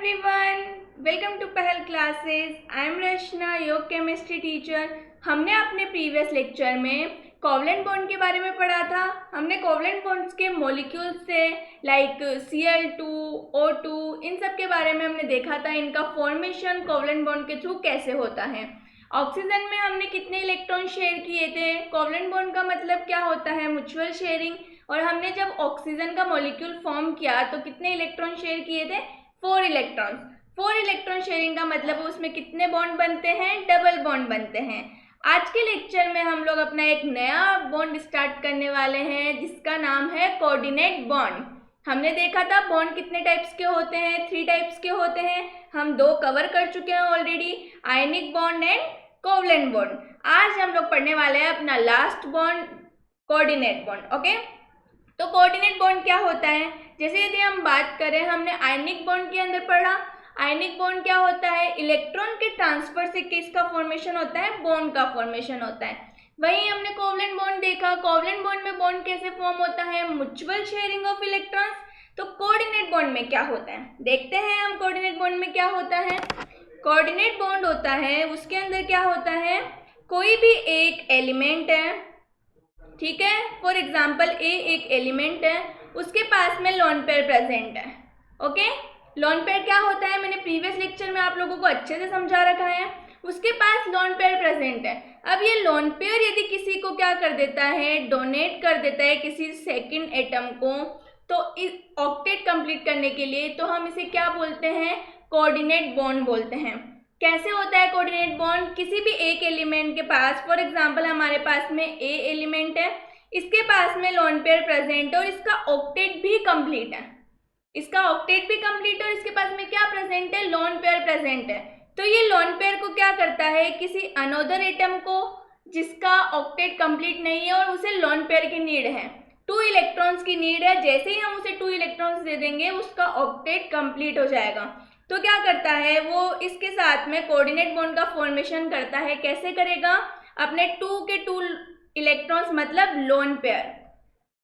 Everyone, welcome to Pahal classes. I am Rachna, your chemistry teacher. हमने अपने previous lecture में covalent bond के बारे में पढ़ा था। हमने कोवलेंट बॉन्ड्स के मॉलिक्यूल्स से लाइक Cl2, O2 इन सब के बारे में हमने देखा था, इनका फॉर्मेशन कोवलेंट बॉन्ड के थ्रू कैसे होता है। ऑक्सीजन में हमने कितने इलेक्ट्रॉन शेयर किए थे। कोवलेंट बॉन्ड का मतलब क्या होता है, म्यूचुअल शेयरिंग। और हमने जब ऑक्सीजन का मॉलिक्यूल फॉर्म किया तो कितने इलेक्ट्रॉन शेयर किए थे, 4 इलेक्ट्रॉन्स। 4 इलेक्ट्रॉन शेयरिंग का मतलब उसमें कितने बॉन्ड बनते हैं, डबल बॉन्ड बनते हैं। आज के लेक्चर में हम लोग अपना एक नया बॉन्ड स्टार्ट करने वाले हैं जिसका नाम है कोऑर्डिनेट बॉन्ड। हमने देखा था बॉन्ड कितने टाइप्स के होते हैं, 3 टाइप्स के होते हैं। हम 2 कवर कर चुके हैं already, ionic bond and covalent bond. आज हम लोग पढ़ने वाले हैं अपना last bond, coordinate bond. Okay, तो कोऑर्डिनेट बॉन्ड क्या होता है, जैसे यदि हम बात करें, हमने आयनिक बॉन्ड के अंदर पढ़ा। आयनिक बॉन्ड क्या होता है, इलेक्ट्रॉन के ट्रांसफर से किसका फॉर्मेशन होता है, बॉन्ड का फॉर्मेशन होता है। वहीं हमने कोवलेंट बॉन्ड देखा, कोवलेंट बॉन्ड में बॉन्ड कैसे फॉर्म होता है, म्यूचुअल शेयरिंग ऑफ इलेक्ट्रॉन्स। तो कोऑर्डिनेट बॉन्ड में क्या होता है, देखते हैं हम कोऑर्डिनेट बॉन्ड में क्या होता है। कोऑर्डिनेट बॉन्ड होता है, उसके अंदर क्या होता है, कोई भी एक एलिमेंट है, ठीक है। फॉर एग्जाम्पल ए एक एलिमेंट है, उसके पास में लोन पेयर प्रेजेंट है। ओके, लोन पेयर क्या होता है, मैंने प्रीवियस लेक्चर में आप लोगों को अच्छे से समझा रखा है। उसके पास लोन पेयर प्रेजेंट है। अब ये लोन पेयर यदि किसी को क्या कर देता है, डोनेट कर देता है किसी सेकंड एटम को, तो इस ऑक्टेट कंप्लीट करने के लिए, तो हम इसे क्या बोलते हैं, कोऑर्डिनेट बॉन्ड बोलते हैं। कैसे होता है कोऑर्डिनेट बॉन्ड, किसी भी एक एलिमेंट के पास, फॉर एग्जांपल हमारे पास में ए एलिमेंट है, इसके पास में लोन पेयर प्रेजेंट है और इसका ऑक्टेट भी कंप्लीट है। इसका ऑक्टेट भी कंप्लीट है और इसके पास में क्या प्रेजेंट है, लोन पेयर प्रेजेंट है। तो ये लोन पेयर को क्या करता है, किसी अनदर एटम को जिसका ऑक्टेट कंप्लीट नहीं है और उसे लोन पेयर की नीड है, 2 इलेक्ट्रॉन्स की नीड है, जैसे ही हम उसे 2 इलेक्ट्रॉन्स दे देंगे उसका ऑक्टेट कंप्लीट हो जाएगा। तो क्या करता है वो, इसके साथ में कोऑर्डिनेट बॉन्ड का फॉर्मेशन करता है। कैसे करेगा, अपने 2 के 2 इलेक्ट्रॉन्स मतलब लोन पेयर,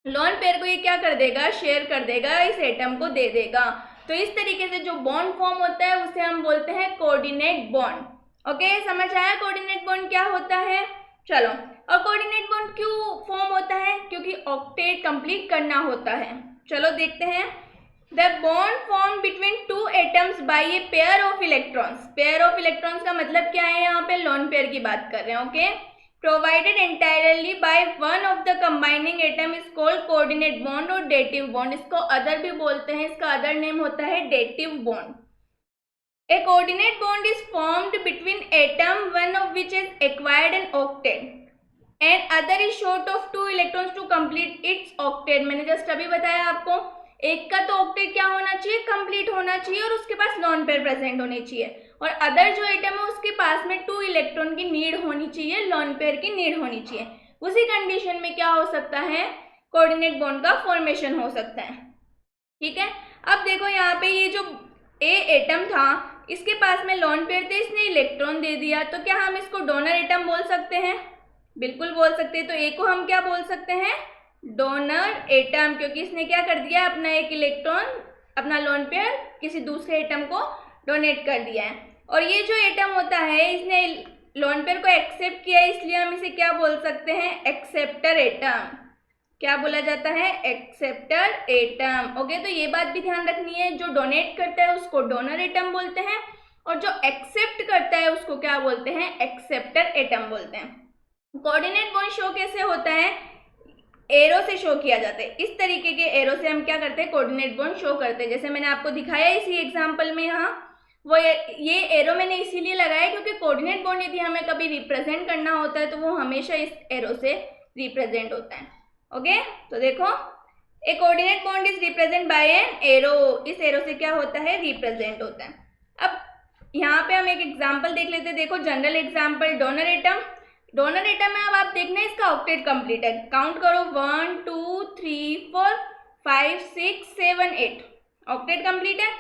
लोन पेयर को ये क्या कर देगा, शेयर कर देगा, इस एटम को दे देगा। तो इस तरीके से जो बॉन्ड फॉर्म होता है उसे हम बोलते हैं कोऑर्डिनेट बॉन्ड। ओके, समझ आया कोऑर्डिनेट बॉन्ड क्या होता है। चलो, और कोऑर्डिनेट बॉन्ड क्यों फॉर्म होता है, क्योंकि ऑक्टेट कंप्लीट करना होता है। चलो देखते हैं। The bond formed between 2 atoms by a pair of electrons. Pair of electrons का मतलब क्या है, यहाँ पे लोन पेयर की बात कर रहे हैं। Okay, provided entirely by one of the combining atom is called coordinate bond और dative bond। इसको अदर भी बोलते हैं, इसका अदर नेम होता है dative bond। A coordinate bond is formed between atom one of which is acquired an octet and other is short of 2 electrons to complete its octet। मैंने just अभी बताया आपको, एक का तो ऑक्टेट क्या होना चाहिए, कंप्लीट होना चाहिए और उसके पास लोन पेयर प्रेजेंट होनी चाहिए, और अदर जो एटम है उसके पास में 2 इलेक्ट्रॉन की नीड होनी चाहिए, लोन पेयर की नीड होनी चाहिए। उसी कंडीशन में क्या हो सकता है, कोऑर्डिनेट बॉन्ड का फॉर्मेशन हो सकता है। ठीक है, अब देखो यहाँ पे ये जो ए एटम था, इसके पास में लोन पेयर थे, इसने इलेक्ट्रॉन दे दिया, तो क्या हम इसको डोनर एटम बोल सकते हैं, बिल्कुल बोल सकते हैं। तो ए को हम क्या बोल सकते हैं, डोनर एटम, क्योंकि इसने क्या कर दिया, अपना एक इलेक्ट्रॉन, अपना लोन पेयर किसी दूसरे एटम को डोनेट कर दिया है। और ये जो एटम होता है, इसने लोन पेयर को एक्सेप्ट किया, इसलिए हम इसे क्या बोल सकते हैं, एक्सेप्टर एटम। क्या बोला जाता है, एक्सेप्टर एटम। ओके, तो ये बात भी ध्यान रखनी है, जो डोनेट करता है उसको डोनर एटम बोलते हैं और जो एक्सेप्ट करता है उसको क्या बोलते हैं, एक्सेप्टर एटम बोलते हैं। कोऑर्डिनेट बॉन्ड शो कैसे होता है, एरो से शो किया जाता है। इस तरीके के एरो से हम क्या करते हैं, कोऑर्डिनेट बॉन्ड शो करते हैं। जैसे मैंने आपको दिखाया इसी एग्जांपल में, यहाँ वो ये एरो मैंने इसीलिए लगाया क्योंकि कोऑर्डिनेट बॉन्ड यदि हमें कभी रिप्रेजेंट करना होता है तो वो हमेशा इस एरो से रिप्रेजेंट होता है। ओके, तो देखो, a coordinate bond is represent by an arrow. इस एरो से क्या होता है, रिप्रेजेंट होता है। अब यहाँ पे हम एक एग्जाम्पल देख लेते हैं। देखो, general example, donor atom. Donor atom में अब आप देखना इसका ऑक्टेट कंप्लीट है, काउंट करो 1 2 3 4 5 6 7 8, ऑक्टेट कंप्लीट है।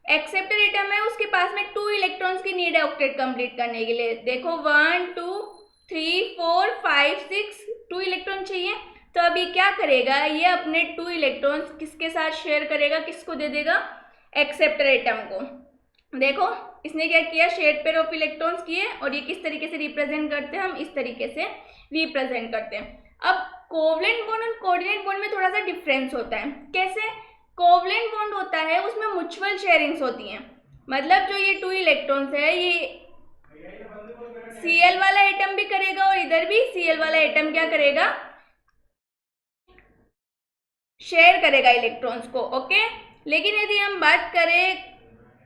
एक्सेप्टर एटम है, उसके पास में 2 इलेक्ट्रॉन्स की नीड है ऑक्टेट कंप्लीट करने के लिए। देखो 1 2 3 4 5 6, 2 इलेक्ट्रॉन चाहिए। तो अभी क्या करेगा, ये अपने 2 इलेक्ट्रॉन्स किसके साथ शेयर करेगा, किसको दे देगा, एक्सेप्टर एटम को। देखो इसने क्या किया, शेड पेयर ऑफ इलेक्ट्रॉन्स किए, और ये किस तरीके से रिप्रेजेंट करते हैं, हम इस तरीके से रिप्रेजेंट करते हैं। अब कोवलेंट बॉन्ड और कोऑर्डिनेट बॉन्ड में थोड़ा सा डिफरेंस होता है। कैसे? कोवलेंट बॉन्ड होता है उसमें म्यूचुअल शेयरिंग्स होती हैं, मतलब जो ये 2 इलेक्ट्रॉन्स है ये Cl वाला एटम भी करेगा और इधर भी Cl वाला एटम क्या करेगा, शेयर करेगा इलेक्ट्रॉन्स को। ओके, लेकिन यदि हम बात करें,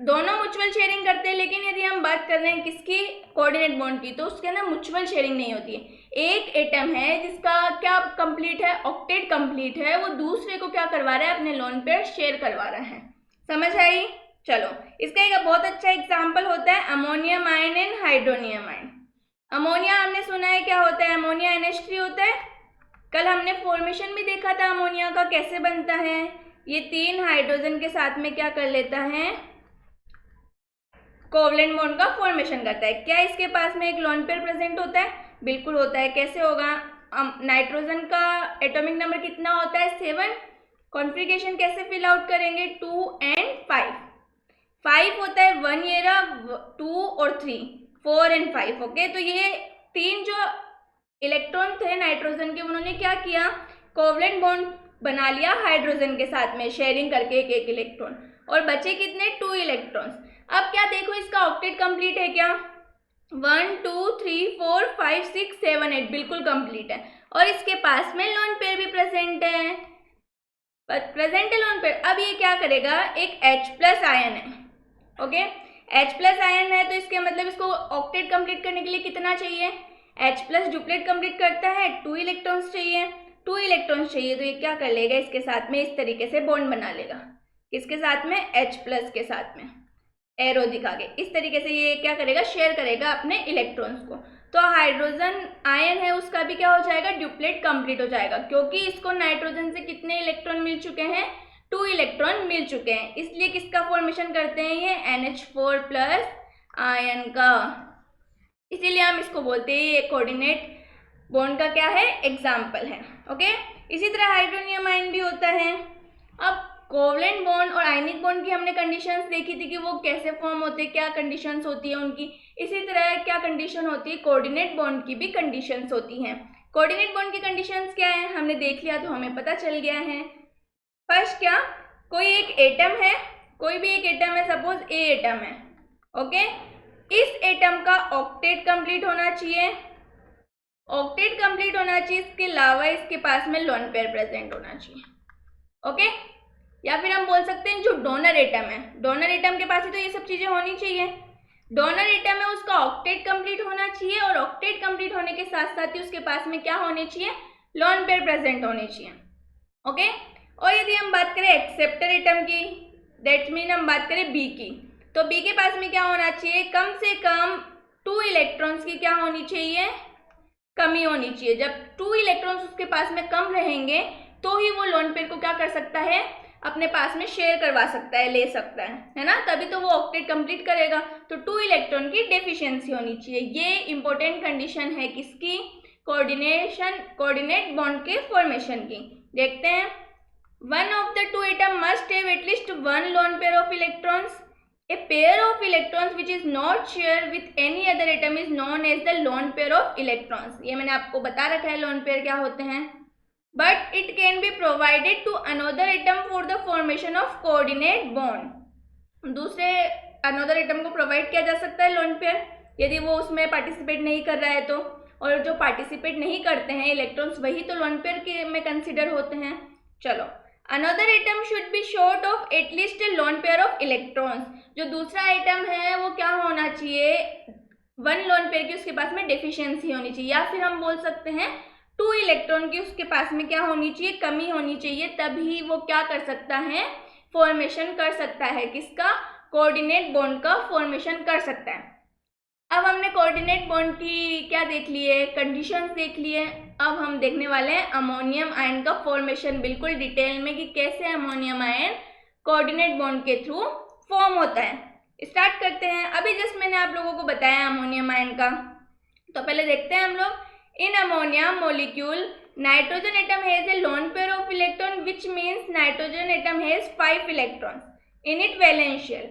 दोनों म्यूचुअल शेयरिंग करते हैं, लेकिन यदि हम बात कर रहे हैं किसकी, कोऑर्डिनेट बॉन्ड की, तो उसके अंदर म्यूचुअल शेयरिंग नहीं होती है। एक एटम है जिसका क्या कंप्लीट है, ऑक्टेट कंप्लीट है, वो दूसरे को क्या करवा रहा है, अपने लोन पेयर शेयर करवा रहा है। समझ आई? चलो, इसका एक बहुत अच्छा एग्जाम्पल होता है ammonium ion and hydronium ion. Ammonia हमने सुना है क्या होता है, अमोनिया NH3 होता है। कल हमने फॉर्मेशन भी देखा था अमोनिया का कैसे बनता है, ये 3 हाइड्रोजन के साथ में क्या कर लेता है, कोवलेंट बॉन्ड का फॉर्मेशन करता है। क्या इसके पास में एक लोन पेयर प्रेजेंट होता है? बिल्कुल होता है। कैसे होगा, नाइट्रोजन का एटॉमिक नंबर कितना होता है, 7। कॉन्फ़िगरेशन कैसे फिल आउट करेंगे, 2 and 5। 5 होता है 1 ये रहा, 2 और 3, 4 and 5। ओके, तो ये 3 जो इलेक्ट्रॉन थे नाइट्रोजन के, उन्होंने क्या किया, कोवलेंट बॉन्ड बना लिया हाइड्रोजन के साथ में शेयरिंग करके एक इलेक्ट्रॉन, और बचे कितने, 2 इलेक्ट्रॉन्स। अब क्या देखो, इसका ऑक्टेट कंप्लीट है क्या, 1 2 3 4 5 6 7 8 बिल्कुल कंप्लीट है, और इसके पास में लोन पेयर भी प्रेजेंट है, लोन पेयर। अब ये क्या करेगा, एक H+ आयन है। ओके, H+ आयन है, तो इसके मतलब इसको ऑक्टेट कंप्लीट करने के लिए कितना चाहिए, H+ डुप्लेट कंप्लीट करता है, 2 इलेक्ट्रॉन्स चाहिए। 2 इलेक्ट्रॉन्स चाहिए तो ये क्या कर लेगा, इसके साथ में इस तरीके से बॉन्ड बना लेगा, किसके साथ में, H+ के साथ में, एरो दिखा के इस तरीके से ये क्या करेगा, शेयर करेगा अपने इलेक्ट्रॉन्स को। तो हाइड्रोजन आयन है उसका भी क्या हो जाएगा, डुप्लेट कंप्लीट हो जाएगा, क्योंकि इसको नाइट्रोजन से कितने इलेक्ट्रॉन मिल चुके हैं, 2 इलेक्ट्रॉन मिल चुके हैं, इसलिए किसका फॉर्मेशन करते हैं, ये NH4+ आयन का। इसीलिए हम इसको बोलते हैं ये कोऑर्डिनेट बॉन्ड का क्या है, एग्जाम्पल है। ओके, इसी तरह हाइड्रोनियम आयन भी होता है। अब कोवलेंट बॉन्ड और आयनिक बॉन्ड की हमने कंडीशंस देखी थी कि वो कैसे फॉर्म होते हैं, क्या कंडीशंस होती है उनकी। इसी तरह क्या कंडीशन होती है, कोऑर्डिनेट बॉन्ड की भी कंडीशंस होती हैं। कोऑर्डिनेट बॉन्ड की कंडीशंस क्या है, हमने देख लिया तो हमें पता चल गया है। फर्स्ट क्या, कोई एक एटम है, कोई भी एक एटम है, सपोज ए एटम है। ओके, इस एटम का ऑक्टेट कंप्लीट होना चाहिए, ऑक्टेट कंप्लीट होना चाहिए, इसके अलावा इसके पास में लोन पेयर प्रेजेंट होना चाहिए। ओके, या फिर हम बोल सकते हैं जो डोनर एटम है, डोनर एटम के पास ही तो ये सब चीजें होनी चाहिए। डोनर एटम है उसका ऑक्टेट कंप्लीट होना चाहिए, और ऑक्टेट कंप्लीट होने के साथ साथ ही उसके पास में क्या होने चाहिए, लोन पेयर प्रेजेंट होने चाहिए। ओके, और यदि हम बात करें एक्सेप्टर एटम की, दैट मीन हम बात करें बी की, तो बी के पास में क्या होना चाहिए, कम से कम 2 इलेक्ट्रॉन्स की क्या होनी चाहिए, कमी होनी चाहिए। जब 2 इलेक्ट्रॉन्स उसके पास में कम रहेंगे तो ही वो लोन पेयर को क्या कर सकता है, अपने पास में शेयर करवा सकता है, ले सकता है ना, तभी तो वो ऑक्टेट कंप्लीट करेगा। तो 2 इलेक्ट्रॉन की डेफिशिएंसी होनी चाहिए। ये इंपॉर्टेंट कंडीशन है किसकी, कोऑर्डिनेट बॉन्ड के फॉर्मेशन की। देखते हैं, one of the 2 atom must have at least 1 loan pair of electrons. A pair of electrons which is not shared with any other atom is known as the lone pair of electrons। ये मैंने आपको बता रखा है lone pair क्या होते हैं। But it can be provided to another atom for the formation of coordinate bond। दूसरे another atom को प्रोवाइड किया जा सकता है लोन पेयर, यदि वो उसमें पार्टिसिपेट नहीं कर रहा है तो, और जो पार्टिसिपेट नहीं करते हैं इलेक्ट्रॉन्स वही तो लोन पेयर के में कंसिडर होते हैं। चलो, Another atom should be short of at least a lone pair of electrons। जो दूसरा आइटम है वो क्या होना चाहिए, 1 लोन पेयर की उसके पास में डेफिशिएंसी होनी चाहिए, या फिर हम बोल सकते हैं 2 इलेक्ट्रॉन की उसके पास में क्या होनी चाहिए, कमी होनी चाहिए, तभी वो क्या कर सकता है, फॉर्मेशन कर सकता है, किसका, कोऑर्डिनेट बॉन्ड का फॉर्मेशन कर सकता है। अब हमने कोऑर्डिनेट बॉन्ड की क्या देख लिए, कंडीशंस देख लिए। अब हम देखने वाले हैं अमोनियम आयन का फॉर्मेशन बिल्कुल डिटेल में, कि कैसे अमोनियम आयन कोऑर्डिनेट बॉन्ड के थ्रू फॉर्म होता है। स्टार्ट करते हैं। अभी जस्ट मैंने आप लोगों को बताया अमोनियम आयन का, तो पहले देखते हैं हम लोग। In ammonia molecule nitrogen atom has a lone pair of electron which means nitrogen atom has 5 electrons in it valence shell.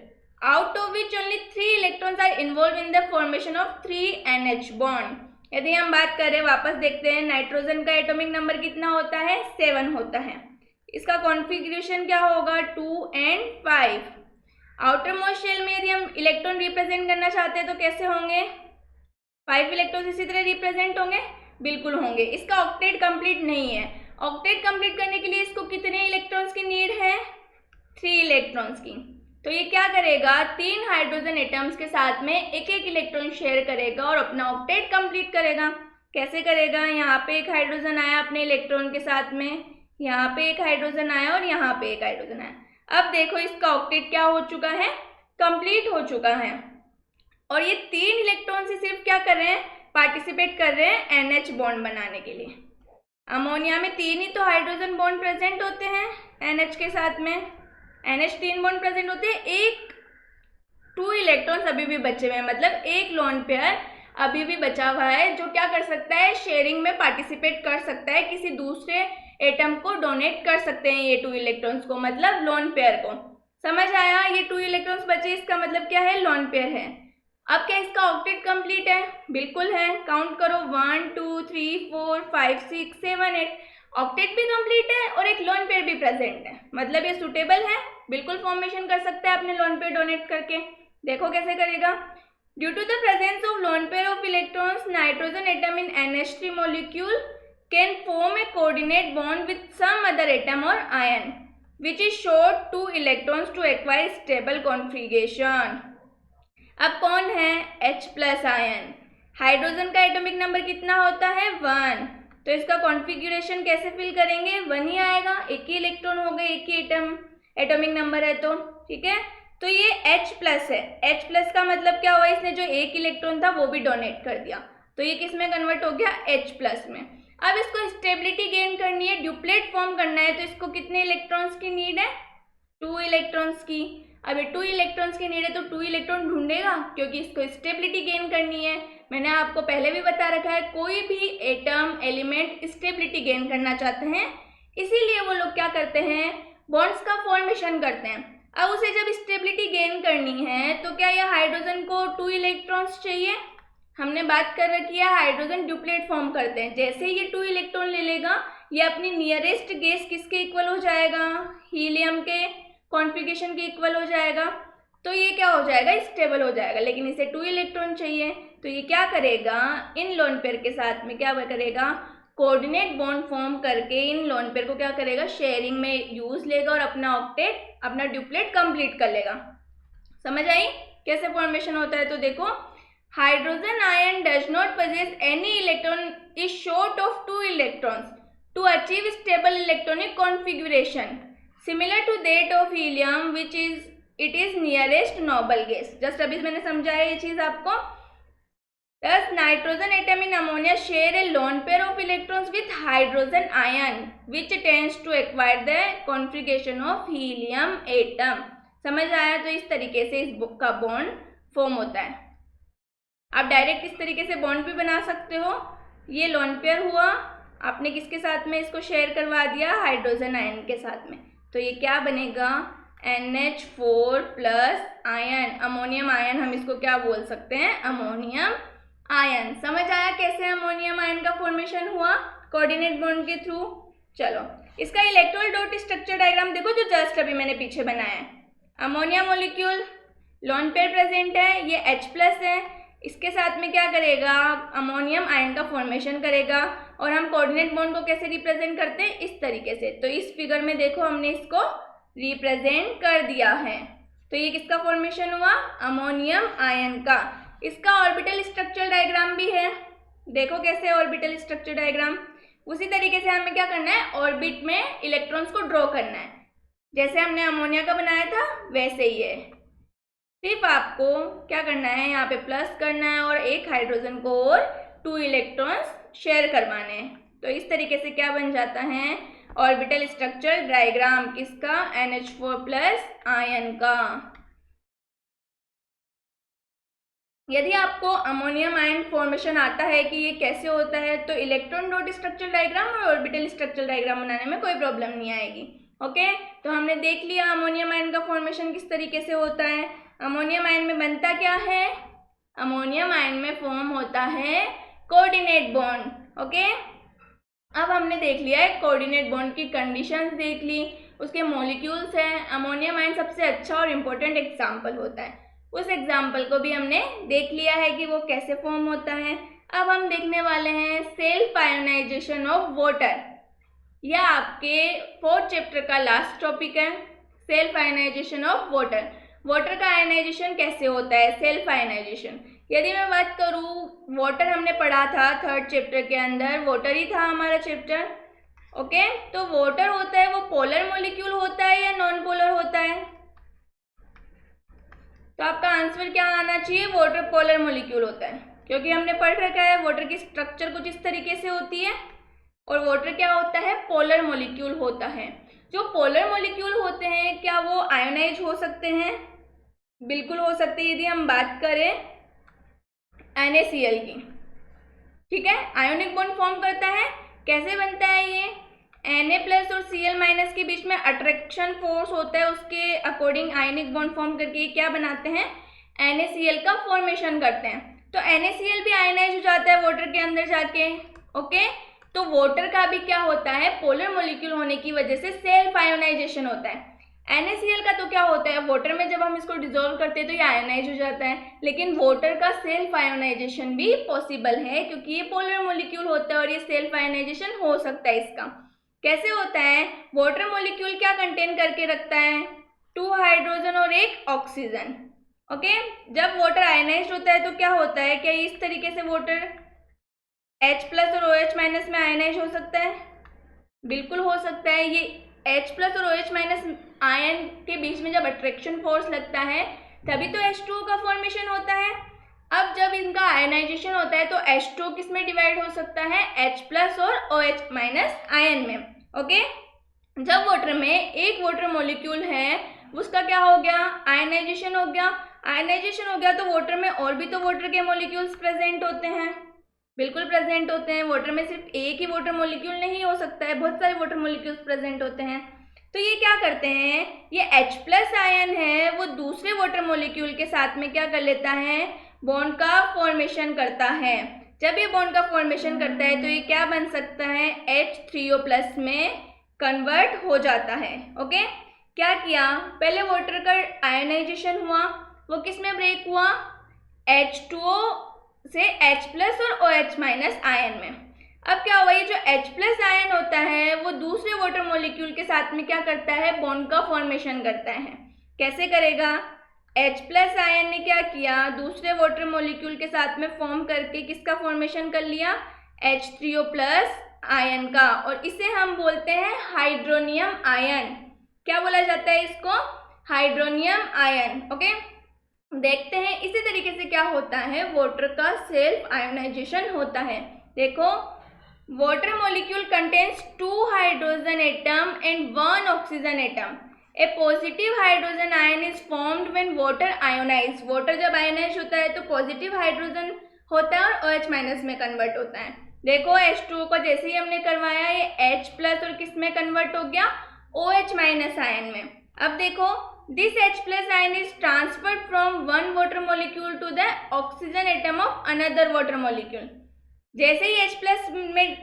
out of which only 3 electrons are involved in the formation of 3NH bond। यदि हम बात करें, वापस देखते हैं, nitrogen का atomic number कितना होता है, 7 होता है। इसका कॉन्फ़िगरेशन क्या होगा, 2 and 5। आउटर मोस्ट शेल में यदि हम इलेक्ट्रॉन रिप्रेजेंट करना चाहते हैं तो कैसे होंगे, 5 इलेक्ट्रॉन इसी तरह रिप्रेजेंट होंगे, बिल्कुल होंगे। इसका ऑक्टेट कंप्लीट नहीं है। ऑक्टेट कंप्लीट करने के लिए इसको कितने इलेक्ट्रॉन्स की नीड है, 3 इलेक्ट्रॉन्स की। तो ये क्या करेगा, 3 हाइड्रोजन एटम्स के साथ में एक एक इलेक्ट्रॉन शेयर करेगा और अपना ऑक्टेट कंप्लीट करेगा। कैसे करेगा, यहाँ पे एक हाइड्रोजन आया अपने इलेक्ट्रॉन के साथ में, यहाँ पे एक हाइड्रोजन आया और यहाँ पे एक हाइड्रोजन आया। अब देखो इसका ऑक्टेट क्या हो चुका है, कंप्लीट हो चुका है। और ये 3 इलेक्ट्रॉन से सिर्फ क्या कर रहे हैं, पार्टिसिपेट कर रहे हैं NH बॉन्ड बनाने के लिए। अमोनिया में 3 ही तो हाइड्रोजन बॉन्ड प्रेजेंट होते हैं NH के साथ में, NH 3 बॉन्ड प्रेजेंट होते हैं। एक 2 इलेक्ट्रॉन्स अभी भी बचे हुए हैं, मतलब एक लोन पेयर अभी भी बचा हुआ है जो क्या कर सकता है, शेयरिंग में पार्टिसिपेट कर सकता है, किसी दूसरे एटम को डोनेट कर सकते हैं ये 2 इलेक्ट्रॉन्स को, मतलब लोन पेयर को। समझ आया, ये 2 इलेक्ट्रॉन्स बचे, इसका मतलब क्या है, लोन पेयर है। अब क्या इसका ऑक्टेट कंप्लीट है, बिल्कुल है। काउंट करो, 1 2 3 4 5 6 7 8। ऑक्टेट भी कंप्लीट है और एक लोन पेयर भी प्रेजेंट है, मतलब ये सुटेबल है, बिल्कुल फॉर्मेशन कर सकता है अपने लोन पेयर डोनेट करके। देखो कैसे करेगा, due to the presence of lone pair of electrons, nitrogen atom in NH3 molecule can form a coordinate bond with some other atom or ion which is short 2 electrons to acquire stable configuration। अब कौन है, H plus ion. Hydrogen का atomic number कितना होता है, 1। तो इसका configuration कैसे फिल करेंगे, 1 ही आएगा, एक ही इलेक्ट्रॉन हो गए, एक ही एटॉमिक नंबर है तो ठीक है। तो ये H प्लस है। H प्लस का मतलब क्या हुआ, इसने जो एक इलेक्ट्रॉन था वो भी डोनेट कर दिया, तो ये किस में कन्वर्ट हो गया, H प्लस में। अब इसको स्टेबिलिटी गेन करनी है, ड्यूप्लेट फॉर्म करना है, तो इसको कितने इलेक्ट्रॉन्स की नीड है, 2 इलेक्ट्रॉन्स की। अब 2 इलेक्ट्रॉन्स की नीड है तो 2 इलेक्ट्रॉन ढूंढेगा, क्योंकि इसको स्टेबिलिटी गेन करनी है। मैंने आपको पहले भी बता रखा है, कोई भी एटम एलिमेंट स्टेबिलिटी गेन करना चाहते हैं, इसीलिए वो लोग क्या करते हैं, बॉन्ड्स का फॉर्मेशन करते हैं। अब उसे जब स्टेबिलिटी गेन करनी है तो क्या यह हाइड्रोजन को 2 इलेक्ट्रॉन्स चाहिए, हमने बात कर रखी है हाइड्रोजन ड्यूप्लेट फॉर्म करते हैं। जैसे ये 2 इलेक्ट्रॉन ले लेगा, ये अपनी नियरेस्ट गैस किसके इक्वल हो जाएगा, हीलियम के कॉन्फ़िगरेशन के इक्वल हो जाएगा, तो ये क्या हो जाएगा, स्टेबल हो जाएगा। लेकिन इसे 2 इलेक्ट्रॉन चाहिए, तो ये क्या करेगा, इन लोन पेयर के साथ में क्या करेगा, कोऑर्डिनेट बॉन्ड फॉर्म करके इन लोन पेयर को क्या करेगा, शेयरिंग में यूज लेगा और अपना ऑक्टेट, अपना ड्यूप्लेट कंप्लीट कर लेगा। समझ आई कैसे फॉर्मेशन होता है। तो देखो, hydrogen ion does not possess any electron, is short of 2 electrons to achieve stable electronic configuration similar to that of helium which is it is nearest noble gas। Just अभी मैंने समझाया ये चीज आपको। Thus nitrogen atom in ammonia share a lone pair of electrons with hydrogen ion which tends to acquire the configuration of helium atom। समझ आया, तो इस तरीके से इस बुक का बॉन्ड फॉर्म होता है। आप डायरेक्ट इस तरीके से बॉन्ड भी बना सकते हो। ये लोन पेयर हुआ, आपने किसके साथ में इसको शेयर करवा दिया, हाइड्रोजन आयन के साथ में, तो ये क्या बनेगा, NH4 plus ion, ammonium ion, हम इसको क्या बोल सकते हैं, अमोनियम आयन। समझ आया कैसे अमोनियम आयन का फॉर्मेशन हुआ, कोऑर्डिनेट बॉन्ड के थ्रू। चलो, इसका इलेक्ट्रोल डॉट स्ट्रक्चर डायग्राम देखो, जो जस्ट अभी मैंने पीछे बनाया है। Ammonia molecule, lone pair present है, ये H प्लस है, इसके साथ में क्या करेगा, अमोनियम आयन का फॉर्मेशन करेगा। और हम कोऑर्डिनेट बॉन्ड को कैसे रिप्रेजेंट करते हैं, इस तरीके से। तो इस फिगर में देखो हमने इसको रिप्रेजेंट कर दिया है। तो ये किसका फॉर्मेशन हुआ, अमोनियम आयन का। इसका ऑर्बिटल स्ट्रक्चर डायग्राम भी है, देखो कैसे ऑर्बिटल स्ट्रक्चर डायग्राम। उसी तरीके से हमें क्या करना है, ऑर्बिट में इलेक्ट्रॉन्स को ड्रॉ करना है, जैसे हमने अमोनिया का बनाया था वैसे ही है। सिर्फ आपको क्या करना है, यहाँ पे प्लस करना है और एक हाइड्रोजन को और 2 इलेक्ट्रॉन्स शेयर करवाने हैं। तो इस तरीके से क्या बन जाता है, ऑर्बिटल स्ट्रक्चर डायग्राम किसका, NH4 प्लस आयन का। यदि आपको अमोनियम आयन फॉर्मेशन आता है कि ये कैसे होता है, तो इलेक्ट्रॉन डॉट स्ट्रक्चर डायग्राम और ऑर्बिटल स्ट्रक्चर डायग्राम बनाने में कोई प्रॉब्लम नहीं आएगी। ओके, तो हमने देख लिया अमोनियम आयन का फॉर्मेशन किस तरीके से होता है। अमोनियम आयन में बनता क्या है? अमोनियम आयन में फॉर्म होता है कोऑर्डिनेट बॉन्ड। ओके, अब हमने देख लिया है कोऑर्डिनेट बॉन्ड की कंडीशंस देख ली, उसके मॉलिक्यूल्स हैं। अमोनियम आयन सबसे अच्छा और इम्पोर्टेंट एग्जाम्पल होता है, उस एग्जाम्पल को भी हमने देख लिया है कि वो कैसे फॉर्म होता है। अब हम देखने वाले हैं सेल्फ आयोनाइजेशन ऑफ वाटर। यह आपके 4th चैप्टर का लास्ट टॉपिक है, self ionisation of water. Water का आयोनाइजेशन कैसे होता है, सेल्फ आयोनाइजेशन। यदि मैं बात करूँ, वाटर हमने पढ़ा था 3rd चैप्टर के अंदर, वाटर ही था हमारा चैप्टर। ओके, तो वाटर होता है वो पोलर मॉलिक्यूल होता है या नॉन पोलर होता है? तो आपका आंसर क्या आना चाहिए? वाटर पोलर मॉलिक्यूल होता है, क्योंकि हमने पढ़ रखा है वाटर की स्ट्रक्चर कुछ इस तरीके से होती है और वाटर क्या होता है? पोलर मॉलिक्यूल होता है। जो पोलर मॉलिक्यूल होते हैं क्या वो आयोनाइज हो सकते हैं? बिल्कुल हो सकते हैं। यदि हम बात करें NaCl की, ठीक है, आयोनिक बॉन्ड फॉर्म करता है। कैसे बनता है ये? Na+ और Cl- के बीच में अट्रैक्शन फोर्स होता है, उसके अकॉर्डिंग आयोनिक बॉन्ड फॉर्म करके ये क्या बनाते हैं? NaCl का फॉर्मेशन करते हैं। तो NaCl भी आयोनाइज हो जाता है वाटर के अंदर जाके। ओके, तो वाटर का भी क्या होता है? पोलर मॉलिक्यूल होने की वजह से सेल्फ आयोनाइजेशन होता है। NaCl का तो क्या होता है, वाटर में जब हम इसको डिसॉल्व करते हैं तो ये आयोनाइज हो जाता है, लेकिन वाटर का सेल्फ आयोनाइजेशन भी पॉसिबल है क्योंकि ये पोलर मॉलिक्यूल होता है और ये सेल्फ आयोनाइजेशन हो सकता है इसका। कैसे होता है? वाटर मॉलिक्यूल क्या कंटेन करके रखता है? 2 हाइड्रोजन और 1 ऑक्सीजन। ओके, जब वाटर आयोनाइज होता है तो क्या होता है? क्या इस तरीके से वाटर H+ और OH- में आयोनाइज हो सकता है? बिल्कुल हो सकता है। ये H+ और OH- आयन के बीच में जब अट्रैक्शन फोर्स लगता है तभी तो H2O का फॉर्मेशन होता है। अब जब इनका आयनाइजेशन होता है तो H2O किस में डिवाइड हो सकता है? H+ और OH- आयन में। ओके, जब वाटर में एक वाटर मॉलिक्यूल है उसका क्या हो गया? आयनाइजेशन हो गया। आयनाइजेशन हो गया तो वाटर में और भी तो वाटर के मॉलिक्यूल्स प्रेजेंट होते हैं। बिल्कुल प्रेजेंट होते हैं। वाटर में सिर्फ एक ही वाटर मॉलिक्यूल नहीं हो सकता है, बहुत सारे वाटर मॉलिक्यूल्स प्रेजेंट होते हैं। तो ये क्या करते हैं? ये H+ आयन है वो दूसरे वाटर मॉलिक्यूल के साथ में क्या कर लेता है? बॉन्ड का फॉर्मेशन करता है। जब ये बॉन्ड का फॉर्मेशन करता है तो ये क्या बन सकता है? H3O+ में कन्वर्ट हो जाता है। ओके, क्या किया? पहले वाटर का आयनाइजेशन हुआ, वो किस में ब्रेक हुआ? H2O से H+ और OH- आयन में। अब क्या हुआ? ये जो H+ आयन होता है वो दूसरे वाटर मॉलिक्यूल के साथ में क्या करता है? बॉन्ड का फॉर्मेशन करता है। कैसे करेगा? H+ आयन ने क्या किया? दूसरे वाटर मॉलिक्यूल के साथ में फॉर्म करके किसका फॉर्मेशन कर लिया? H3O+ आयन का, और इसे हम बोलते हैं हाइड्रोनियम आयन। क्या बोला जाता है इसको? Hydronium ion. ओके, देखते हैं इसी तरीके से क्या होता है, वाटर का सेल्फ आयोनाइजेशन होता है। देखो, water molecule contains 2 hydrogen atom and 1 oxygen atom. A positive hydrogen ion is formed when water ionise. Water जब आयोनाइज होता है तो पॉजिटिव हाइड्रोजन होता है और OH- में कन्वर्ट होता है। देखो, H2O को जैसे ही हमने करवाया ये H+ और किस में कन्वर्ट हो गया? OH- आयन में। अब देखो, this H+ ion is transferred from one water molecule to the oxygen atom of another water molecule। जैसे ही H+ में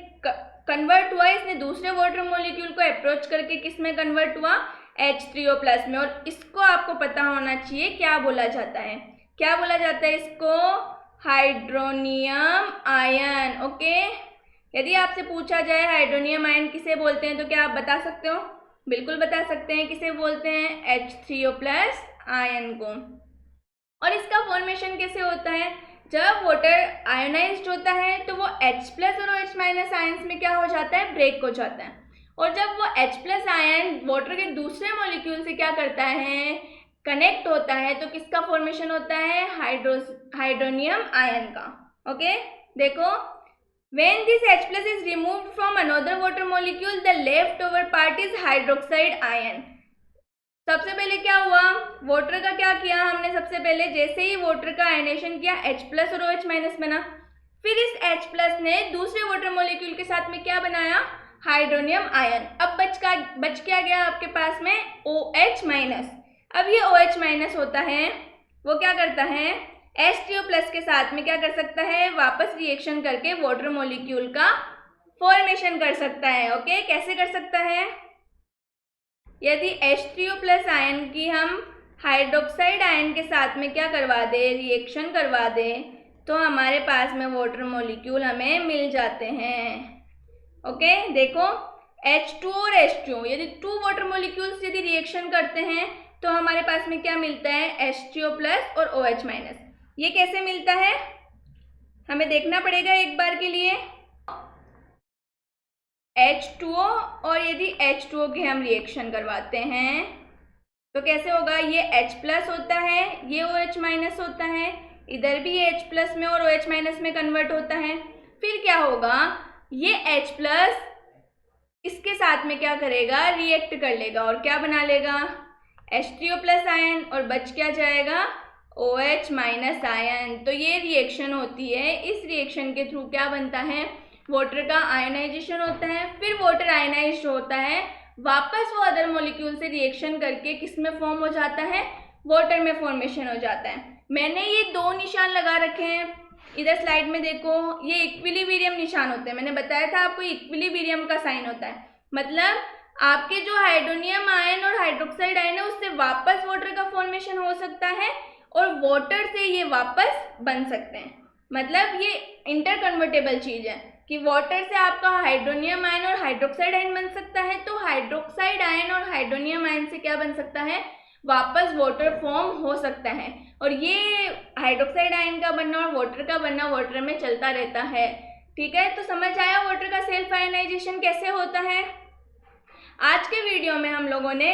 कन्वर्ट हुआ, इसने दूसरे वाटर मॉलिक्यूल को अप्रोच करके किस में कन्वर्ट हुआ? H3O+ में। और इसको आपको पता होना चाहिए क्या बोला जाता है। क्या बोला जाता है इसको? Hydronium ion. ओके, यदि आपसे पूछा जाए हाइड्रोनियम आयन किसे बोलते हैं तो क्या आप बता सकते हो? बिल्कुल बता सकते हैं। किसे बोलते हैं? H3O+ आयन को। और इसका फॉर्मेशन कैसे होता है? जब वाटर आयोनाइज्ड होता है तो वो H+ और OH- आयन्स में क्या हो जाता है? ब्रेक हो जाता है। और जब वो H+ आयन वाटर के दूसरे मॉलिक्यूल से क्या करता है? कनेक्ट होता है, तो किसका फॉर्मेशन होता है? हाइड्रोनियम आयन का। ओके, देखो, when this H+ is removed from another water molecule, the leftover part is hydroxide ion। सबसे पहले क्या हुआ? वाटर का क्या किया हमने? सबसे पहले जैसे ही वाटर का आयनेशन किया H+ और OH- बना, फिर इस H+ ने दूसरे वाटर मॉलिक्यूल के साथ में क्या बनाया? Hydronium ion. अब बच क्या गया आपके पास में? OH-। अब ये OH- होता है वो क्या करता है, H2O प्लस के साथ में क्या कर सकता है, वापस रिएक्शन करके वाटर मॉलिक्यूल का फॉर्मेशन कर सकता है। ओके, कैसे कर सकता है, यदि H3O प्लस आयन की हम हाइड्रोक्साइड आयन के साथ में क्या करवा दे, रिएक्शन करवा दे, तो हमारे पास में वाटर मॉलिक्यूल हमें मिल जाते हैं। ओके, देखो H2 और H2O, यदि 2 वाटर मॉलिक्यूल्स यदि रिएक्शन करते हैं तो हमारे पास में क्या मिलता है, H3O प्लस और OH माइनस। ये कैसे मिलता है हमें देखना पड़ेगा एक बार के लिए। H2O और यदि H2O के हम रिएक्शन करवाते हैं तो कैसे होगा, ये H प्लस होता है, ये OH माइनस होता है, इधर भी H प्लस में और OH माइनस में कन्वर्ट होता है। फिर क्या होगा, ये H प्लस इसके साथ में क्या करेगा, रिएक्ट कर लेगा और क्या बना लेगा, H3O प्लस आयन, और बच क्या जाएगा, OH माइनस आयन। तो ये रिएक्शन होती है, इस रिएक्शन के थ्रू क्या बनता है, वाटर का आयनाइजेशन होता है। फिर वाटर आयनाइज्ड होता है, वापस वो अदर मॉलिक्यूल से रिएक्शन करके किस में फॉर्म हो जाता है, वाटर में फॉर्मेशन हो जाता है। मैंने ये 2 निशान लगा रखे हैं, इधर स्लाइड में देखो, ये इक्विलिब्रियम निशान होते हैं। मैंने बताया था आपको इक्विलिब्रियम का साइन होता है, मतलब आपके जो हाइड्रोनियम आयन और हाइड्रोक्साइड आयन है उससे वापस वाटर का फॉर्मेशन हो सकता है और वाटर से ये वापस बन सकते हैं। मतलब ये इंटरकन्वर्टेबल चीज़ है कि वाटर से आपका हाइड्रोनियम आयन और हाइड्रोक्साइड आयन बन सकता है, तो हाइड्रोक्साइड आयन और हाइड्रोनियम आयन से क्या बन सकता है, वापस वाटर फॉर्म हो सकता है। और ये हाइड्रोक्साइड आयन का बनना और वाटर का बनना वाटर में चलता रहता है। ठीक है, तो समझ आया वाटर का सेल्फ आयनाइजेशन कैसे होता है। आज के वीडियो में हम लोगों ने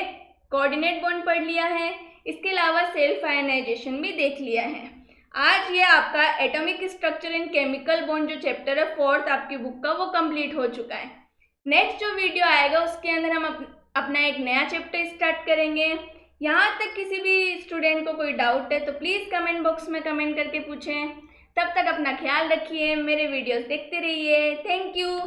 कोऑर्डिनेट बॉन्ड पढ़ लिया है, इसके अलावा सेल्फ आयनाइजेशन भी देख लिया है। आज ये आपका atomic structure in chemical bond जो चैप्टर है 4th आपकी बुक का, वो कंप्लीट हो चुका है। नेक्स्ट जो वीडियो आएगा उसके अंदर हम अपना एक नया चैप्टर स्टार्ट करेंगे। यहाँ तक किसी भी स्टूडेंट को कोई डाउट है तो प्लीज़ कमेंट बॉक्स में कमेंट करके पूछें। तब तक अपना ख्याल रखिए, मेरे वीडियोस देखते रहिए। Thank you.